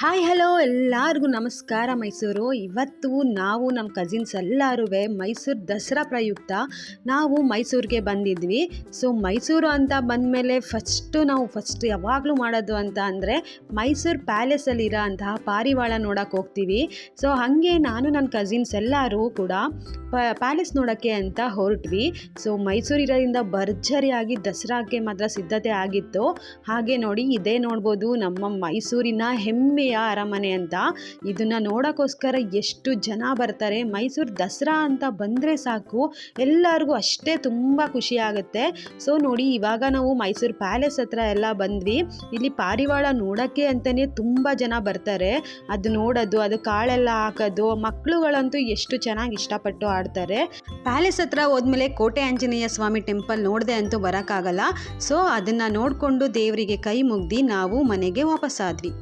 Hi hello ಎಲ್ಲರಿಗೂ ನಮಸ್ಕಾರ. ಮೈಸೂರು ಇವತ್ತು ನಾವು ನಮ್ಮ ಕಸಿನ್ಸ್ ಎಲ್ಲರೂ ಮೈಸೂರು ದಸರಾ ಪ್ರಯುಕ್ತ ನಾವು ಮೈಸೂರಿಗೆ ಬಂದಿದ್ವಿ. ಸೊ ಮೈಸೂರು ಅಂತ ಬಂದಮೇಲೆ ನಾವು ಫಸ್ಟ್ ಯಾವಾಗಲೂ ಮಾಡೋದು ಅಂತ ಅಂದರೆ ಮೈಸೂರು ಪ್ಯಾಲೇಸಲ್ಲಿರೋ ಅಂತಹ ಪಾರಿವಾಳ ನೋಡೋಕ್ಕೆ ಹೋಗ್ತೀವಿ. ಸೊ ಹಾಗೆ ನಾನು ನನ್ನ ಕಸಿನ್ಸ್ ಎಲ್ಲರೂ ಕೂಡ ಪ್ಯಾಲೇಸ್ ನೋಡೋಕ್ಕೆ ಅಂತ ಹೊರಟ್ವಿ. ಸೊ ಮೈಸೂರಿರೋದ್ರಿಂದ ಭರ್ಜರಿಯಾಗಿ ದಸರಾಕ್ಕೆ ಮಾತ್ರ ಸಿದ್ಧತೆ ಆಗಿತ್ತು. ಹಾಗೆ ನೋಡಿ, ಇದೇ ನೋಡ್ಬೋದು ನಮ್ಮ ಮೈಸೂರಿನ ಹೆಮ್ಮೆಯ ಅರಮನೆ ಅಂತ. ಇದನ್ನ ನೋಡೋಕ್ಕೋಸ್ಕರ ಎಷ್ಟು ಜನ ಬರ್ತಾರೆ. ಮೈಸೂರು ದಸರಾ ಅಂತ ಬಂದರೆ ಸಾಕು ಎಲ್ಲರಿಗೂ ಅಷ್ಟೇ ತುಂಬ ಖುಷಿ ಆಗುತ್ತೆ. ಸೊ ನೋಡಿ, ಇವಾಗ ನಾವು ಮೈಸೂರು ಪ್ಯಾಲೇಸ್ ಹತ್ರ ಎಲ್ಲ ಬಂದ್ವಿ. ಇಲ್ಲಿ ಪಾರಿವಾಳ ನೋಡೋಕ್ಕೆ ಅಂತಲೇ ತುಂಬ ಜನ ಬರ್ತಾರೆ. ಅದು ನೋಡೋದು, ಅದು ಕಾಳೆಲ್ಲ ಹಾಕೋದು, ಮಕ್ಕಳುಗಳಂತೂ ಎಷ್ಟು ಚೆನ್ನಾಗಿ ಇಷ್ಟಪಟ್ಟು ಆಡ್ತಾರೆ. ಪ್ಯಾಲೇಸ್ ಹತ್ರ ಹೋದ್ಮೇಲೆ ಕೋಟೆ ಆಂಜನೇಯ ಸ್ವಾಮಿ ಟೆಂಪಲ್ ನೋಡದೆ ಅಂತೂ ಬರೋಕ್ಕಾಗಲ್ಲ. ಸೊ ಅದನ್ನು ನೋಡಿಕೊಂಡು ದೇವರಿಗೆ ಕೈ ಮುಗ್ದು ನಾವು ಮನೆಗೆ ವಾಪಸ್ಸಾದ್ವಿ.